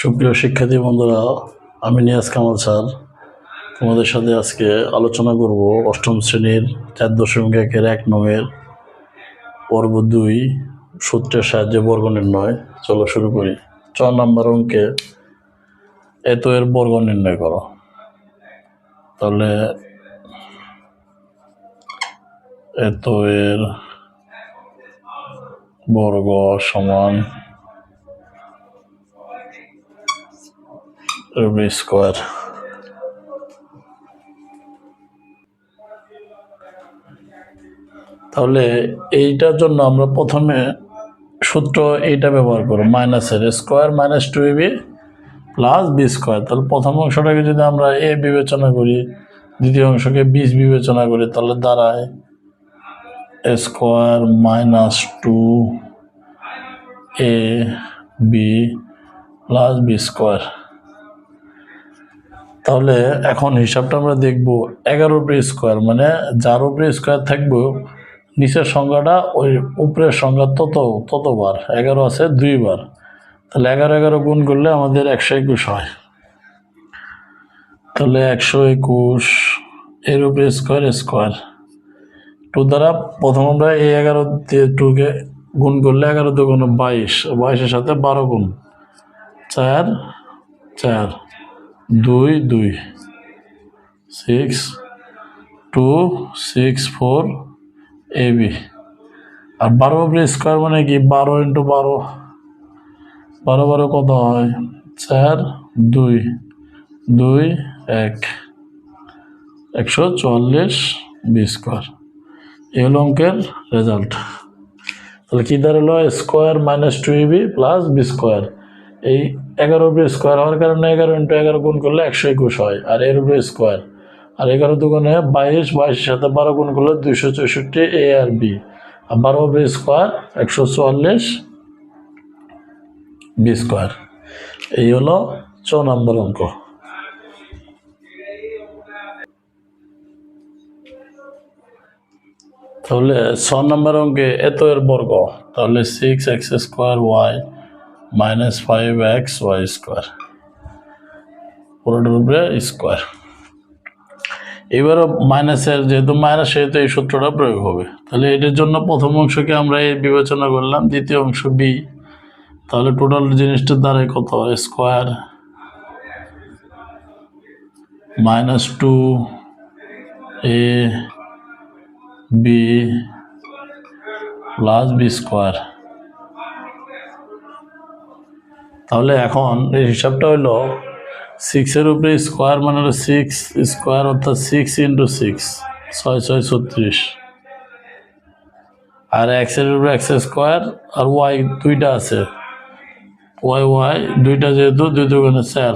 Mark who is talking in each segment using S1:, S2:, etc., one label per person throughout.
S1: সুপ্রিয় শিক্ষার্থী বন্ধুরা, আমি নিয়াজ কামাল স্যার তোমাদের সাথে আজকে আলোচনা করব অষ্টম শ্রেণীর 4.1-1 পর্ব 2 সূত্রের সাহায্যে বর্গ নির্ণয়। চলো শুরু করি। 4 নম্বর অঙ্কে এত এর বর্গ নির্ণয় করো। তাহলে এত এর বর্গ সমান রুট স্কোয়ার। তাহলে এইটার জন্য আমরা প্রথমে সূত্র এইটা ব্যবহার করব, মাইনাসের square minus 2ab plus B square. তাহলে প্রথম অংশটাকে যদি আমরা এ বিবেচনা করি, দ্বিতীয় অংশকে বি বিবেচনা করি, তাহলে দাঁড়ায় square minus 2ab plus B square. তাহলে এখন হিসাবটা আমরা দেখব 11 উপরে স্কোয়ার, মানে যার উপরে স্কোয়ার থাকবো নিচের সংখ্যাটা ওই উপরের সংখ্যা ততবার। 11 আছে 2 বার, তাহলে 11 গুণ করলে আমাদের 121 হয়। তাহলে 121 এর উপরে স্কোয়ার 2 দ্বারা প্রথম আমরা এই 11 দিয়ে 2কে গুণ করলে 11 দুগুণ 22, 22-এর সাথে 12 গুণ 4 4 2 2 6 2 6 4 ab। আর 12 উপরে স্কোয়ার মানে কি 12 × 12, 12 12 কত হয় 4 2 2 1 144 বি স্কোয়ার। এই হলো অঙ্কের রেজাল্ট। তাহলে কি দাঁড়ালো square minus 2ab plus B square. এই 11 উপরে স্কোয়ার হওয়ার কারণে 11 × 11 গুণ করলে 121 হয়, আর এর উপরে স্কোয়ার, আর 11 দুগুণে 22, 22-এর সাথে 12 গুণ করলে 264 এ আর বি, আর 12 উপরে স্কোয়ার 144 বি স্কোয়ার। এই হলো 4 নম্বর অঙ্ক। তাহলে 6 নম্বর অঙ্কে এত এর বর্গ, তাহলে 6x² মাইনাস 5xy স্কোয়ার পুরোটার উপরে স্কোয়ার। এবারও মাইনাসের, যেহেতু মাইনাস সেহেতু এই সূত্রটা প্রয়োগ হবে। তাহলে এটার জন্য প্রথম অংশকে আমরা এই বিবেচনা করলাম, দ্বিতীয় অংশ বি। তাহলে টোটাল জিনিসটার দ্বারাই কত square minus 2ab plus B square. তাহলে এখন এই হিসাবটা হলো 6-এর উপরে স্কোয়ার মানে হলো 6 স্কোয়ার, অর্থাৎ 6 × 6 6 6 36, আর এক্সের উপরে এক্স স্কোয়ার, আর ওয়াই দুইটা আছে, ওয়াই দুইটা যেহেতু 2 দুগুণে 4,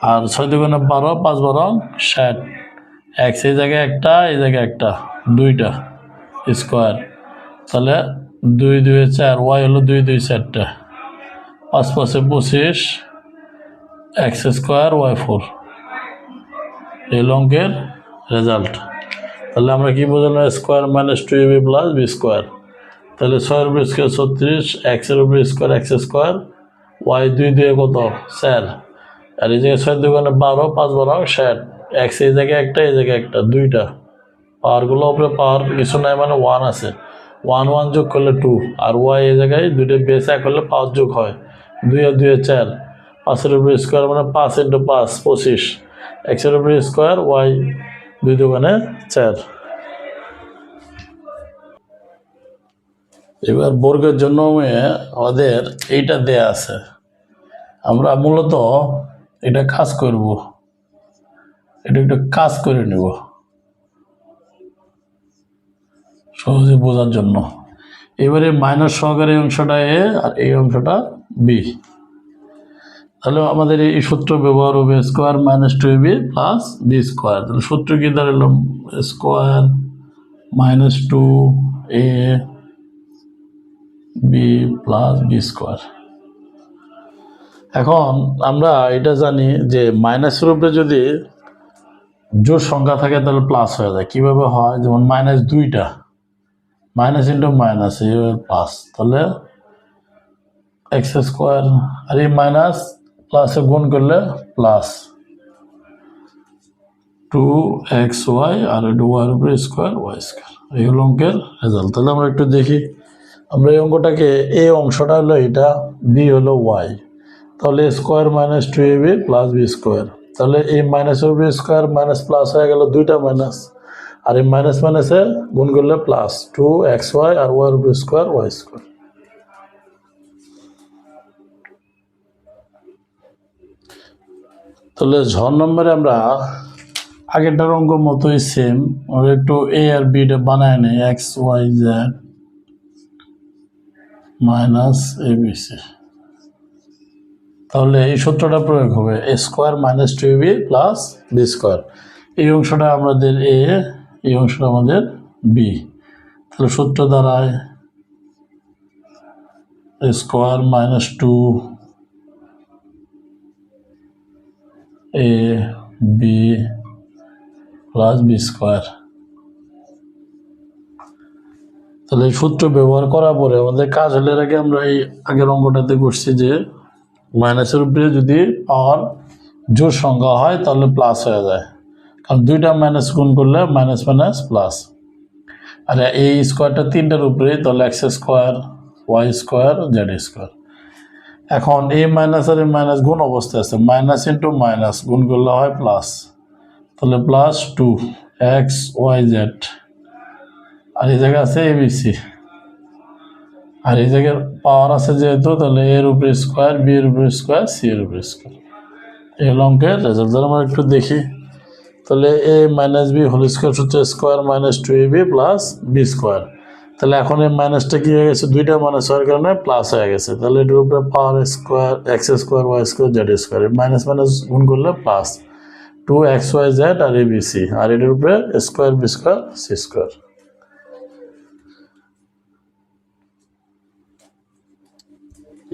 S1: আর 6 দুগুণে 12, 5 12 60, এক্স এই জায়গায় একটা, এই জায়গায় একটা, দুইটা স্কোয়ার। তাহলে 2 2 4, ওয়াই হলো 2 2 4টা, 5 5 25 এক্স স্কোয়ার ওয়াই 4। এই অঙ্কের রেজাল্ট। তাহলে আমরা কি বুঝলাম square minus 2ab plus B square. তাহলে 6-এর উপরে স্কোয়ার 36, এক্সের উপরে স্কোয়ার এক্স স্কোয়ার, ওয়াই 2 2 কত 4, আর এই জায়গায় 6 দুগুণে 12, 5 12 60, এক্স এই জায়গায় একটা, এই জায়গায় একটা, দুইটা। পাওয়ারগুলো উপরে পাওয়ার কিছু নাই মানে 1 আছে, 1 1 যোগ করলে 2, আর ওয়াই এই জায়গায় দুইটা বেস এক করলে 5 যোগ হয়, 2 আর 2 4, 5-এর উপরে স্কোয়ার মানে 5 × 5 25, এক্সের উপরে স্কোয়ার ওয়াই 2 দুগুণে 4। এবার বর্গের জন্য আমাদের এইটা দেয়া আছে, আমরা মূলত এটা কাজ করব, এটা একটু কাজ করে নেব সহজে বোঝার জন্য। এবারে মাইনাস সহকারে এই অংশটা এ আর এই অংশটা বি। তাহলে আমাদের এই সূত্র ব্যবহার হবে square minus 2ab plus B square. তাহলে সূত্র কি দাঁড়ালো square minus 2ab plus B square. এখন আমরা এটা জানি যে মাইনাসের উপরে যদি জোড় সংখ্যা থাকে তাহলে প্লাস হয়ে যায়। কিভাবে হয়, যেমন মাইনাস 2টা, মাইনাস ইন্টু মাইনাস প্লাস, তাহলে এক্স স্কোয়ার, আর এই মাইনাস প্লাসে গুণ করলে প্লাস 2xy আর এটা ওয়াই উপর স্কোয়ার ওয়াই স্কোয়ার, এই হলো অঙ্কের রেজাল্ট। তাহলে আমরা একটু দেখি, আমরা এই অঙ্কটাকে এ অংশটা হলো এটা, বি হলো ওয়াই, তাহলে square minus 2ab plus B square, তাহলে এই মাইনাসের উপর স্কোয়ার মাইনাস প্লাস হয়ে গেল দুইটা মাইনাস, আর এই মাইনাস মাইনাসে গুণ করলে প্লাস 2xy আর ওয়াই উপর স্কোয়ার ওয়াই স্কোয়ার। তাহলে ঝ নম্বরে আমরা আগেরটার অঙ্ক মতোই সেম, আমরা একটু এ আর বিটা বানায় নেই, x y z minus a b c, তাহলে এই সূত্রটা প্রয়োগ হবে a square minus 2ab plus B square, এই অংশটা আমাদের এ, এই অংশটা আমাদের বি, তাহলে সূত্র দাঁড়ায় a square minus 2ab plus B square. তাহলে এই সূত্র ব্যবহার করার পরে আমাদের কাজ হলে, এর আগে আমরা এই আগের অঙ্কটাতে করছি যে মাইনাসের উপরে যদি পাওয়ার জোড় সংখ্যা হয় তাহলে প্লাস হয়ে যায়, কারণ দুইটা মাইনাস গুণ করলে মাইনাস মাইনাস প্লাস, আর এই স্কোয়ারটা তিনটার উপরে, তাহলে X square Y square Z square. এখন এই মাইনাস আর এই মাইনাস গুণ অবস্থায় আছে, মাইনাস ইন্টু মাইনাস গুণ করলে হয় প্লাস, তাহলে প্লাস 2xyz, আর এই জায়গায় আছে এবিসি, আর এই জায়গায় পাওয়ার আছে যেহেতু, তাহলে এর উপরে স্কোয়ার, বি এর উপরে স্কোয়ার, সি এর উপরে স্কোয়ার, এই হলো অঙ্কের রেজাল্ট। আমরা একটু দেখি, তাহলে A minus B whole square হচ্ছে square minus 2ab plus B square, তাহলে এখন এই মাইনাসটা কি হয়ে গেছে, দুইটা মাইনাস হওয়ার কারণে প্লাস হয়ে গেছে, তাহলে এটার উপরে power square x square Y square Z square, minus minus গুণ করলে প্লাস 2xyz আর এবিসি, আর এটার উপরে square B square C square.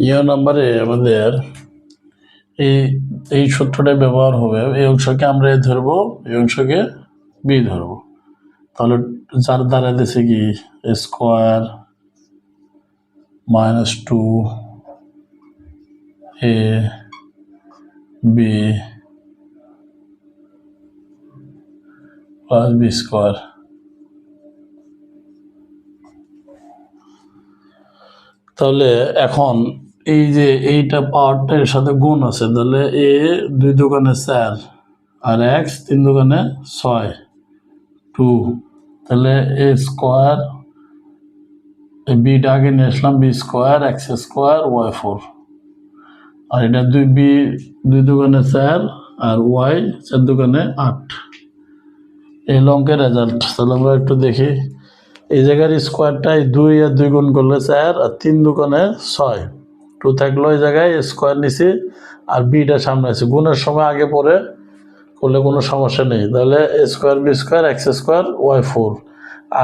S1: ইয়ে নম্বরে আমাদের এই সূত্রটা ব্যবহার হবে, এই অংশকে আমরা এ ধরবো, এই অংশকে বি ধরবো, তাহলে যার দ্বারা দিচ্ছে কি square minus 2ab plus B square. তাহলে এখন এই যে এইটা পাওয়ারটা এর সাথে গুণ আছে, তাহলে এ 2 দোকানে 4 আর এক্স 3 দোকানে 6 2, তাহলে এ স্কোয়ার, বিটা আগে নিয়ে আসলাম, b square x square y 4, আর এটা 2 দোকানে 4 আর ওয়াই 4 দোকানে 8, এই অঙ্কের রেজাল্ট। তাহলে আমরা একটু দেখি, এই জায়গার স্কোয়ারটাই 2 আর 2 গুণ করলে 4 আর 3 দোকানে 6 2 থাকলো, এই জায়গায় স্কোয়ার নিছি আর বিটা সামনে আছে, গুণের সময় আগে পরে করলে কোনো সমস্যা নেই, তাহলে a square B square x square y 4,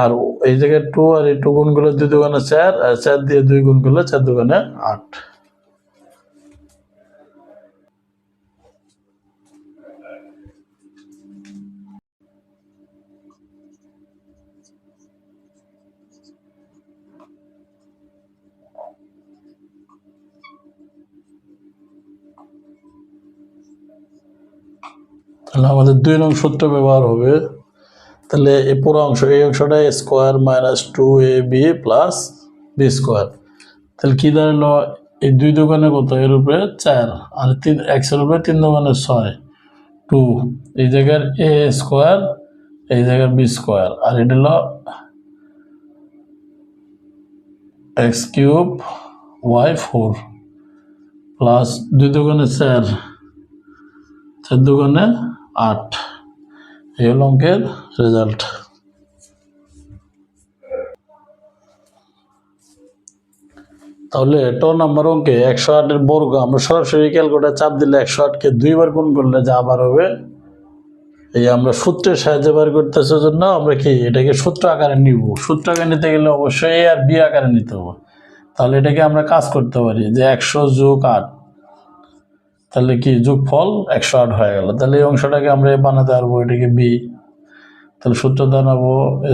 S1: আর এই জায়গায় 2 আর এই 2 গুণ করলে 2 দোকানে 4 আর 4 দিয়ে 2 গুণ করলে 4 দোকানে 8। তাহলে আমাদের 2 নং সূত্র ব্যবহার হবে, তাহলে এই পুরো অংশ, এই অংশটা square minus 2ab plus B square, তাহলে কি দাঁড়ালো, এই 2 দোকানে কত, এর উপরে 4 আর 3 এক্স এর উপরে 3 দোকানে 6 2, এই জায়গার এ স্কোয়ার, এই জায়গার বি স্কোয়ার, আর এটা হলো এক্স কিউব ওয়াই 4 প্লাস 2 দোকানে 4 4 দোকানে 8, এই হলো অঙ্কের রেজাল্ট। তাহলে নাম্বার অঙ্কে 108 এর বর্গ আমরা সরাসরি ক্যালকুলেটর চাপ দিলে 108 কে 2 বার গুণ করলে যা বার হবে, এই আমরা সূত্রের সাহায্যে বার করতেছে জন্য আমরা কি এটাকে সূত্র আকারে নিব, সূত্র আকারে নিতে গেলে অবশ্যই এ আর বি আকারে নিতে হবে, তাহলে এটাকে আমরা কাজ করতে পারি যে 100 যোগ 8, তাহলে কি যোগফল 108 হয়ে গেল, তাহলে এই অংশটাকে আমরা বানাতে পারবো, এটাকে বি, তাহলে সূত্র বানাবো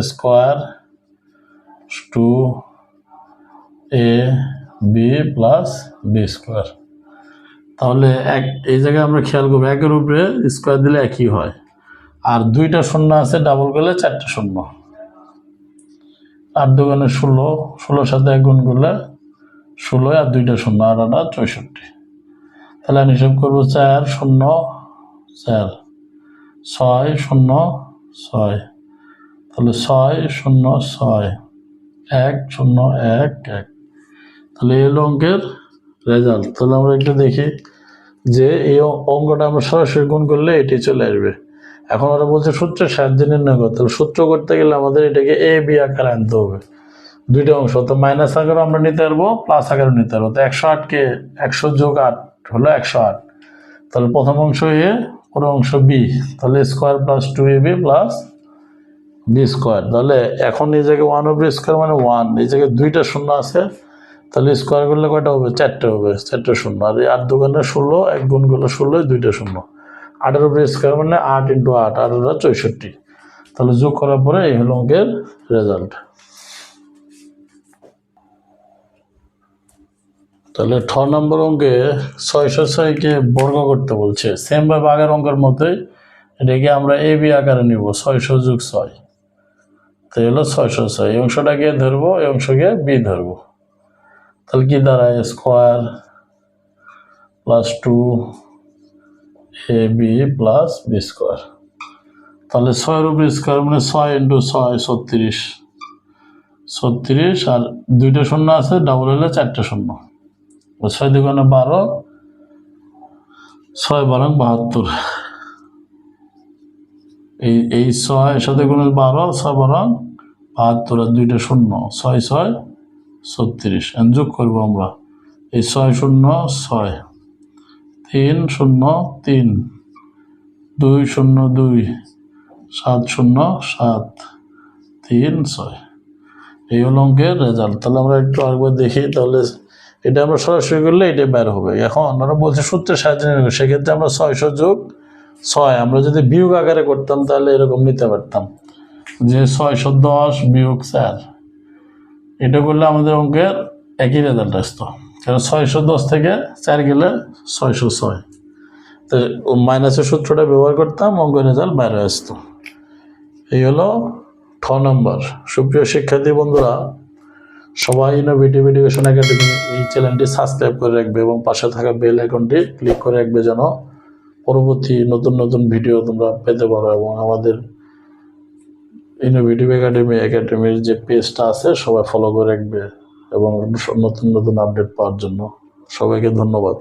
S1: square 2ab plus B square, তাহলে এই জায়গায় আমরা খেয়াল করবো 1-এর উপরে স্কোয়ার দিলে একই হয়, আর 2টা শূন্য আছে, ডাবল করলে 4টা শূন্য। 8 দুগুণে 16, 16 সাথে 1 গুণ করলে 16, আর 2টা শূন্য, আর 64। তাহলে আমি হিসাব করবো 4 0 4, 6 0 6, তাহলে 6 0 6, 1 0 1 1। তাহলে এই হলো অঙ্কের রেজাল্ট। তাহলে আমরা একটু দেখি যে এই অঙ্কটা আমরা সরাসরি গুণ করলে এটি চলে আসবে। এখন ওরা বলছে সূত্রের সাহায্যে নির্ণয় করতে। তাহলে সূত্র করতে গেলে আমাদের এটাকে এ বি আকারে আনতে হবে, দুইটা অংশ। তো মাইনাস আকারও আমরা নিতে পারবো, প্লাস আকারও নিতে পারবো। তো 108কে 100 যোগ 8 হলো 108। তাহলে প্রথম অংশ এ, পরের অংশ বি, তাহলে square plus 2ab plus B square. তাহলে এখন এই জায়গায় 1/স্কোয়ার মানে 1, এই জায়গায় 2টা শূন্য আছে, তাহলে স্কোয়ার করলে কয়টা হবে? 4টে হবে, 4টে শূন্য। আর এই 8 দুগুণে 16, 1 গুণ করলে 16, 2টা শূন্য। 8/স্কোয়ার মানে 8 × 8, 8 হলো 64। তাহলে যোগ করার পরে এই হলো অঙ্কের রেজাল্ট। তাহলে 6 নম্বর অঙ্কে 606কে বর্গ করতে বলছে। সেম ভাবে আগের অঙ্কের মতোই এটাকে আমরা এ বি আকারে নিব, 600 যোগ 6। তো হলো 606। এই অংশটাকে ধরবো, এই অংশকে বি ধরবো। তাহলে কি দাঁড়ায়? Square plus 2ab plus B square. তাহলে 6/স্কোয়ার মানে 6 × 6 36, 36, আর 2টা শূন্য আছে, ডাবল হলে 4টে শূন্য। 6 দুগুণে 12, 6 12 72। এই 6 সাথে গুণে 12, 6 12 72, আর 2টা শূন্য, 6 6 36। যোগ করবো আমরা, এই 6 0 6, 3 0 3, 2 0 2, 7 0 7, 3 6। এই হলো অঙ্কের রেজাল্ট। তাহলে আমরা একটু আরেকবার দেখি। তাহলে এটা আমরা সরাসরি করলে এটা বের হবে। এখন আমরা বলছি সূত্রের সাহায্যে নির্ণয় করতে। সেক্ষেত্রে আমরা 600 যোগ 6, আমরা যদি বিয়োগ আকারে করতাম তাহলে এরকম নিতে পারতাম যে 610 বিয়োগ 4। এটা করলে আমাদের অঙ্কের একই রেজাল্ট আসতো, কারণ 610 থেকে 4 গেলে 606। তো মাইনাসের সূত্রটা ব্যবহার করতাম, অঙ্কের রেজাল্ট বাইরে আসতো। এই হলো 6 নম্বর। সুপ্রিয় শিক্ষার্থী বন্ধুরা, সবাই ইনোভেটিভ এডুকেশন একাডেমি এই চ্যানেলটি সাবস্ক্রাইব করে রাখবে এবং পাশে থাকা বেল আইকনটি ক্লিক করে রাখবে, যেন পরবর্তী নতুন নতুন ভিডিও তোমরা পেতে পারো। এবং আমাদের ইনোভেটিভ একাডেমির যে পেজটা আছে সবাই ফলো করে রাখবে এবং নতুন নতুন আপডেট পাওয়ার জন্য। সবাইকে ধন্যবাদ।